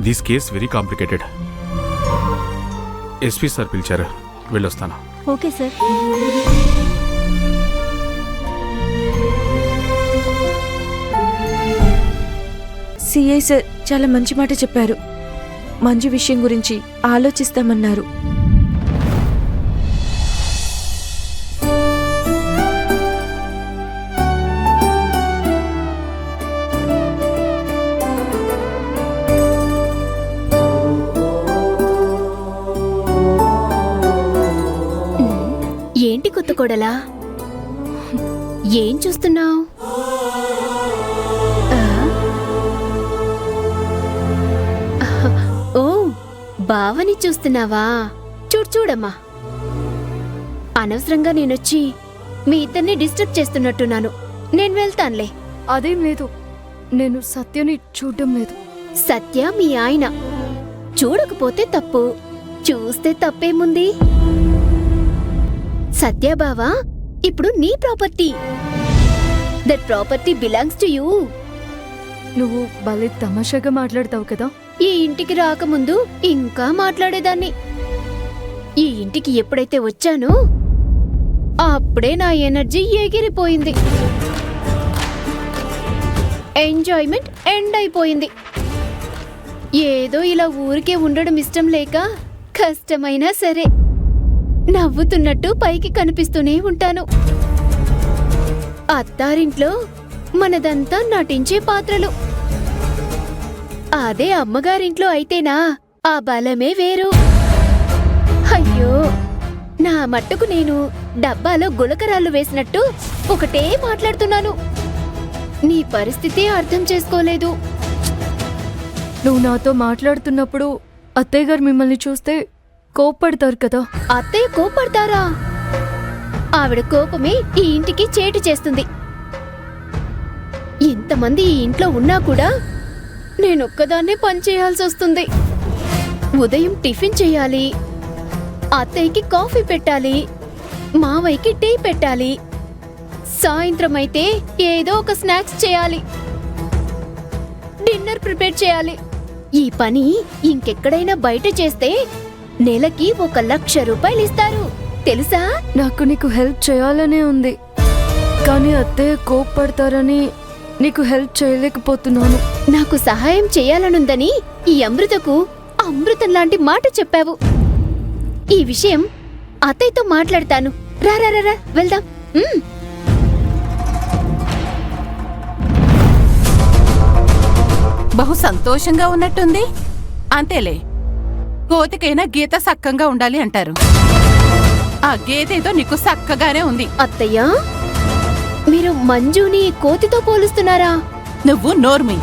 This case very complicated. SP sir పిలిచారు, వెళ్ళొస్తాను. Okay sir. CI sir చాలా మంచి మాట చెప్పారు. మంజు విషయం గురించి ఆలోచిస్తామన్నారు. ఏంటి కొత్త కోడలా, ఏం చూస్తున్నావు? ఓ, బావని చూస్తున్నావా? చూడమ్మా, అనవసరంగా నేనొచ్చి మీ ఇద్దరిని డిస్టర్బ్ చేస్తున్నట్టున్నాను. నేను వెళ్తానులే. అదేం లేదు, నేను సత్యని చూడడం లేదు. సత్య మీ ఆయన, చూడకపోతే తప్పు, చూస్తే తప్పేముంది? సత్య బావా ఇప్పుడు నీ property. That property belongs to you. నువ్వు భలే తమాషాగా మాట్లాడతావు కదా. ఈ ఇంటికి రాకముందు ఇంకా మాట్లాడేదాన్ని. ఈ ఇంటికి ఎప్పుడైతే వచ్చానో అప్పుడే నా ఎనర్జీ ఎగిరిపోయింది. ఎంజాయ్మెంట్ ఎండ్ అయిపోయింది. ఏదో ఇలా ఊరికే ఉండడం ఇష్టం లేక కష్టమైనా సరే నవ్వుతున్నట్టు పైకి కనిపిస్తూనే ఉంటాను. అత్తారింట్లో మనదంతా నటించే పాత్రలు. అదే అమ్మగారింట్లో అయితేనా ఆ బలమే వేరు. అయ్యో, నా మట్టుకు నేను డబ్బాలో గులకరాళ్ళు వేసినట్టు ఒకటే మాట్లాడుతున్నాను. నీ పరిస్థితి అర్థం చేసుకోలేదు. నువ్వు నాతో మాట్లాడుతున్నప్పుడు అత్తయ్య గారు మిమ్మల్ని చూస్తే కోప్పడతారు కదా. అత్తయ్య కోపడతారా? ఆవిడ కోపమే ఈ ఇంటికి చేటు చేస్తుంది. ఇంతమంది ఈ ఇంట్లో ఉన్నా కూడా నేనొక్కదాన్నే పనిచేయాల్సి వస్తుంది. ఉదయం టిఫిన్ చేయాలి, అత్తయ్యకి కాఫీ పెట్టాలి, మావయ్యకి టీ పెట్టాలి, సాయంత్రం అయితే ఏదో ఒక స్నాక్స్ చేయాలి, డిన్నర్ ప్రిపేర్ చేయాలి. ఈ పని ఇంకెక్కడైనా బయట చేస్తే నెలకి 1,00,000 రూపాయలు ఇస్తారు, తెలుసా? నాకు నీకు హెల్ప్ చేయాలనే ఉంది, కానీ అత్తయ్య కోప్పడతారని నీకు హెల్ప్ చేయలేకపోతున్నాను. నాకు సహాయం చేయాలనుందని ఈ అమృతకు అమృతం లాంటి మాట చెప్పావు. ఈ విషయం అత్తయ్యతో మాట్లాడతాను. రా వెళ్దాం. బహు సంతోషంగా ఉన్నట్టుంది. అంతేలే, కోతికైనా గీత సక్కంగా ఉండాలి అంటారు. ఆ గీతేదో నీకు సక్కగానే ఉంది. అత్తయ్య, మీరు మంజుని కోతితో పోలుస్తున్నారా? నువ్వు నోర్మి.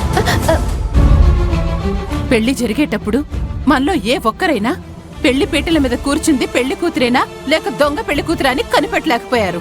పెళ్లి జరిగేటప్పుడు మనలో ఏ ఒక్కరైనా పెళ్లి పీటల మీద కూర్చుంది పెళ్లి కూతురేనా లేక దొంగ పెళ్లి కూతురా అని కనిపెట్టలేకపోయారు.